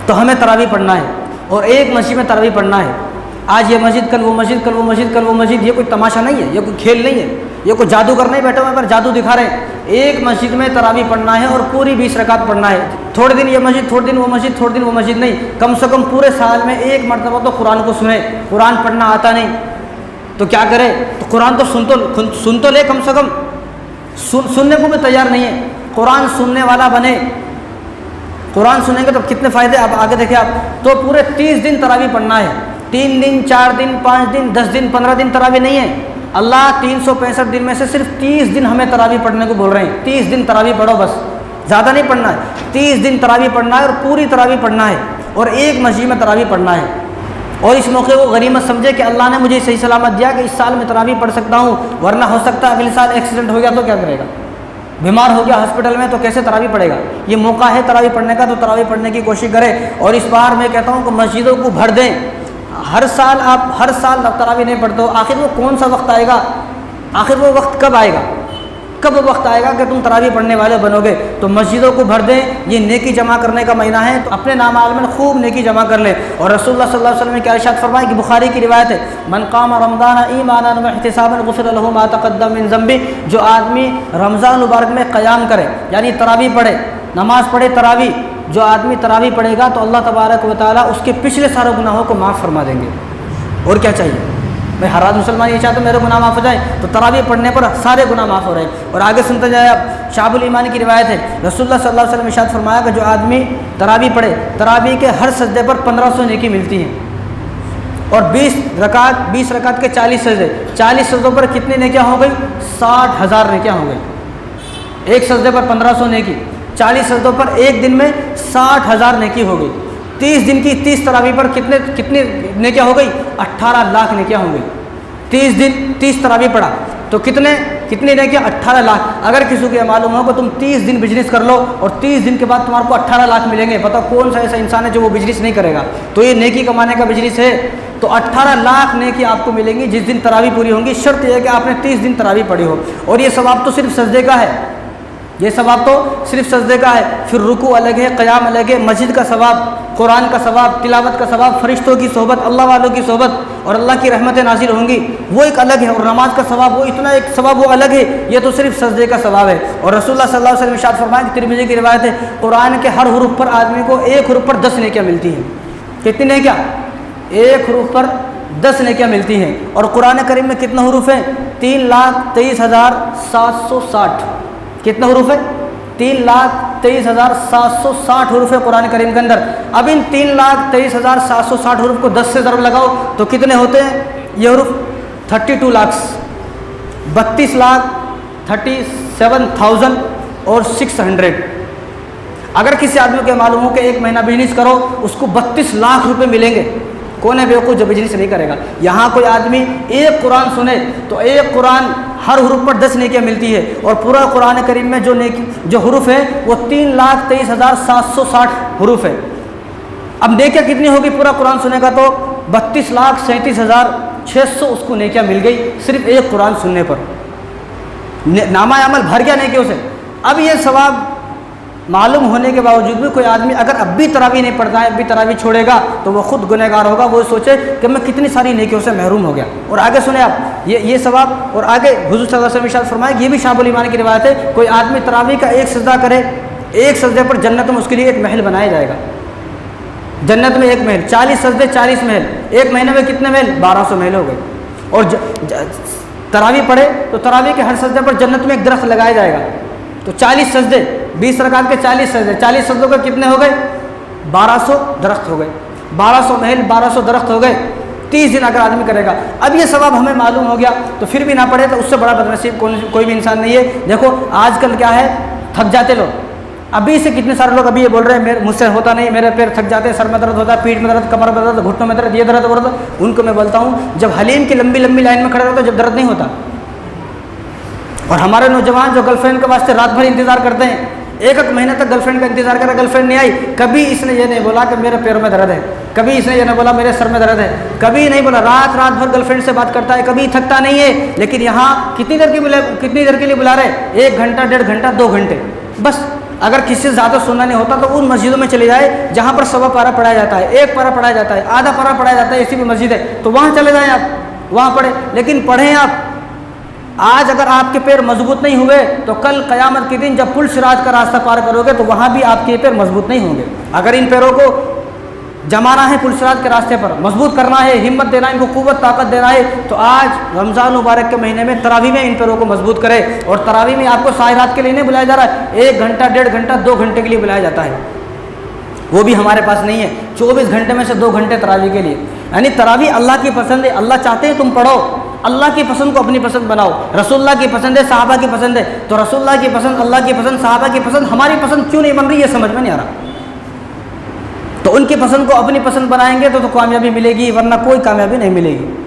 تو ہمیں تراویح پڑھنا ہے اور ایک مسجد میں تراویح پڑھنا ہے. آج یہ مسجد کل وہ مسجد کل وہ مسجد کل وہ مسجد، یہ کوئی تماشا نہیں ہے، یہ کوئی کھیل نہیں ہے، یہ کوئی جادوگر نہیں بیٹھے ہوئے پر جادو دکھا رہے ہیں. ایک مسجد میں تراویح پڑھنا ہے اور پوری 20 رکعت پڑھنا ہے. تھوڑے دن یہ مسجد، تھوڑے دن وہ مسجد، تھوڑے دن وہ مسجد نہیں، کم سے کم پورے سال میں ایک مرتبہ تو قرآن کو سنیں. قرآن پڑھنا آتا نہیں تو کیا کرے؟ تو قرآن تو سن تو لے، کم سے کم سننے کو بھی تیار نہیں ہے. قرآن سننے والا بنے. قرآن سنیں گے تو کتنے فائدے آپ آگے دیکھیں آپ. تو پورے 30 دن تراویح پڑھنا ہے. 3 دن 4 دن 5 دن 10 دن 15 دن تراویح نہیں ہے. اللہ 365 دن میں سے صرف 30 دن ہمیں تراویح پڑھنے کو بول رہے ہیں. 30 دن تراویح پڑھو، بس زیادہ نہیں پڑھنا ہے. 30 دن تراویح پڑھنا ہے اور پوری تراویح پڑھنا ہے اور ایک مسجد میں تراویح پڑھنا ہے. اور اس موقع کو غنیمت سمجھے کہ اللہ نے مجھے صحیح سلامت دیا کہ اس سال میں تراویح پڑھ سکتا ہوں، ورنہ ہو سکتا ہے اگلے سال ایکسیڈنٹ ہو گیا تو کیا کرے گا؟ بیمار ہو گیا ہاسپٹل میں تو کیسے تراویح پڑھے گا؟ یہ موقع ہے تراویح پڑھنے کا، تو تراویح پڑھنے کی کوشش کرے. اور اس بار میں کہتا ہوں کہ مسجدوں کو بھر دیں. ہر سال تراویح نہیں پڑھتے ہو، آخر وہ کون سا وقت آئے گا؟ آخر وہ وقت کب آئے گا؟ کب وہ وقت آئے گا کہ تم تراویح پڑھنے والے بنو گے؟ تو مسجدوں کو بھر دیں. یہ نیکی جمع کرنے کا مہینہ ہے، تو اپنے نامعال میں خوب نیکی جمع کر لیں. اور رسول اللہ صلی اللہ علیہ وسلم نے کیا ارشاد فرمایا کہ بخاری کی روایت ہے، من قام رمضان ایمانا واحتسابا غفر له ما تقدم من ذنبه. جو آدمی رمضان مبارک میں قیام کرے یعنی تراویح پڑھے، نماز پڑھے تراویح، جو آدمی تراویح پڑھے گا تو اللہ تبارک و تعالیٰ اس کے پچھلے سارے گناہوں کو معاف فرما دیں گے. اور کیا چاہیے؟ میں ہر آج مسلمان یہ چاہتا ہوں میرے گناہ معاف ہو جائیں، تو تراویح پڑھنے پر سارے گناہ معاف ہو رہے ہیں. اور آگے سنتے جائے آپ. شعب الایمان کی روایت ہے، رسول اللہ صلی اللہ علیہ وسلم نے ارشاد فرمایا کہ جو آدمی تراویح پڑھے، تراویح کے ہر سجدے پر 1500 نیکی ملتی ہیں. اور 20 رکعت کے 40 سجدے، 40 سجدوں پر کتنی نیکیاں ہو گئی؟ 60,000 نیکیاں ہو گئی. ایک سجدے پر 1500 نیکی، 40 سجدوں پر ایک دن میں 60,000 نیکی ہو گئی. 30 دن کی 30 تراویح پر کتنی نیکیاں ہو گئی؟ 18 لاکھ نیکیاں ہو گئی. 30 دن 30 تراویح پڑھا تو کتنی نیکیاں؟ 18 لاکھ. اگر کسی کو یہ معلوم ہو کہ تم 30 دن بزنس کر لو اور 30 دن کے بعد تمہارے کو 18 لاکھ ملیں گے، بتاؤ کون سا ایسا انسان ہے جو وہ بزنس نہیں کرے گا؟ تو یہ نیکی کمانے کا بزنس ہے. تو 18 لاکھ نیکی آپ کو ملیں گی جس دن تراویح پوری ہوں گی. شرط یہ ہے کہ آپ نے 30 دن تراویح پڑھی ہو. اور یہ ثواب تو صرف سجدے کا ہے، یہ ثواب تو صرف سجدے کا ہے. پھر رکوع الگ ہے، قیام الگ ہے، مسجد کا ثواب، قرآن کا ثواب، تلاوت کا ثواب، فرشتوں کی صحبت، اللہ والوں کی صحبت اور اللہ کی رحمتیں نازل ہوں گی، وہ ایک الگ ہے. اور نماز کا ثواب وہ اتنا ایک ثواب وہ الگ ہے. یہ تو صرف سجدے کا ثواب ہے. اور رسول اللہ صلی اللہ علیہ وسلم ارشاد فرمایا کہ ترمذی کی روایت ہے، قرآن کے ہر حروف پر آدمی کو ایک حروف پر 10 نیکیاں ملتی ہیں. کتنی نیکیاں؟ ایک حروف پر 10 نیکیاں ملتی ہیں. اور قرآن کریم میں کتنے حروف ہیں؟ 3,23,760. کتنے حروف ہیں؟ 3,23,760 حروف ہے قرآن کریم کے اندر. اب ان 3,23,760 حروف کو 10 سے ضرب لگاؤ تو کتنے ہوتے ہیں یہ حروف؟ 32 لاکھ، 32,37,600. اگر کسی آدمی کو معلوم ہو کہ ایک مہینہ بزنس کرو اس کو 32 لاکھ روپے ملیں گے، کون ہے بیوقوف جو بزنس نہیں کرے گا؟ یہاں کوئی آدمی ایک قرآن سنے تو ایک قرآن ہر حروف پر 10 نیکیاں ملتی ہے. اور پورا قرآن کریم میں جو حروف ہیں وہ 3,23,760 حروف ہے. اب نیکیاں کتنی ہوگی پورا قرآن سنے گا؟ تو 32,37,600 اس کو نیکیاں مل گئی صرف ایک قرآن سننے پر. نامہ عمل بھر گیا نیکیوں سے. اب یہ ثواب معلوم ہونے کے باوجود بھی کوئی آدمی اگر اب بھی تراویح نہیں پڑھتا ہے، اب بھی تراویح چھوڑے گا تو وہ خود گنہگار ہوگا. وہ سوچے کہ میں کتنی ساری نیکیوں سے محروم ہو گیا. اور آگے سنیں آپ یہ ثواب. اور آگے حضور صلی اللہ علیہ وسلم ارشاد فرمایا کہ یہ بھی شعب الایمان کی روایت ہے، کوئی آدمی تراویح کا ایک سجدہ کرے، ایک سجدے پر جنت میں اس کے لیے ایک محل بنایا جائے گا. جنت میں ایک محل، 40 سجدے 40 محل. ایک مہینے میں کتنے محل؟ 1200 محل ہو گئے. اور تراویح پڑھے تو تراویح کے ہر سجدے پر جنت میں ایک درخت لگایا جائے گا. تو 40 سجدے، 20 رکعت کے 40 سجدے، 40 سجدوں کے کتنے ہو گئے؟ 1200 درخت ہو گئے. 1200 محل، 1200 درخت ہو گئے. 30 دن اگر آدمی کرے گا. اب یہ ثواب ہمیں معلوم ہو گیا تو پھر بھی نہ پڑھے تو اس سے بڑا بدنصیب کوئی بھی انسان نہیں ہے. دیکھو آج کل کیا ہے، تھک جاتے لوگ. ابھی سے کتنے سارے لوگ ابھی یہ بول رہے ہیں مجھ سے ہوتا نہیں، میرے پیر تھک جاتے ہیں، سر میں درد ہوتا ہے، پیٹھ میں درد، کمر میں درد، گھٹنوں میں درد، یہ درد وہ درد. ان کو میں بولتا ہوں جب حلیم کی لمبی لمبی لائن میں کھڑے ہوتے جب درد نہیں ہوتا. اور ہمارے نوجوان جو گرل فرینڈ کے واسطے رات بھر انتظار کرتے ہیں، ایک مہینے تک گرل فرینڈ کا انتظار کرا، گرل فرینڈ نہیں آئی، کبھی اس نے یہ نہیں بولا کہ میرے پیروں میں درد ہے، کبھی اس نے یہ نہیں بولا میرے سر میں درد ہے، کبھی نہیں بولا. رات بھر گرل فرینڈ سے بات کرتا ہے، کبھی تھکتا نہیں ہے. لیکن یہاں کتنی دیر کے لیے بلا رہے؟ 1 گھنٹہ، 1.5 گھنٹہ، 2 گھنٹے بس. اگر کسی سے زیادہ سننا نہیں ہوتا تو ان مسجدوں میں چلے جائے جہاں پر سوا پارہ پڑھایا جاتا ہے، ایک پارہ پڑھایا جاتا ہے، آدھا پارہ پڑھایا جاتا ہے، ایسی بھی مسجد ہے تو وہاں چلے جائیں آپ، وہاں پڑھیں، لیکن پڑھیں آپ۔ آج اگر آپ کے پیر مضبوط نہیں ہوئے تو کل قیامت کے دن جب پل صراط کا راستہ پار کرو گے تو وہاں بھی آپ کے پیر مضبوط نہیں ہوں گے۔ اگر ان پیروں کو جمانا ہے پل صراط کے راستے پر، مضبوط کرنا ہے، ہمت دینا ہے، ان کو قوت طاقت دینا ہے، تو آج رمضان مبارک کے مہینے میں تراویح میں ان پیروں کو مضبوط کرے۔ اور تراویح میں آپ کو ساری رات کے لیے نہیں بلایا جا رہا ہے، 1 گھنٹہ 1.5 گھنٹہ 2 گھنٹے کے لیے بلایا جاتا ہے، وہ بھی ہمارے پاس نہیں ہے، 24 گھنٹے میں سے 2 گھنٹے تراویح کے لیے۔ یعنی تراویح اللہ کی پسند ہے، اللہ چاہتے ہیں تم پڑھو، اللہ کی پسند کو اپنی پسند بناؤ۔ رسول اللہ کی پسند ہے، صحابہ کی پسند ہے، تو رسول اللہ کی پسند، اللہ کی پسند، صحابہ کی پسند، ہماری پسند کیوں نہیں بن رہی ہے سمجھ میں نہیں آ رہا۔ تو ان کی پسند کو اپنی پسند بنائیں گے تو کامیابی ملے گی، ورنہ کوئی کامیابی نہیں ملے گی۔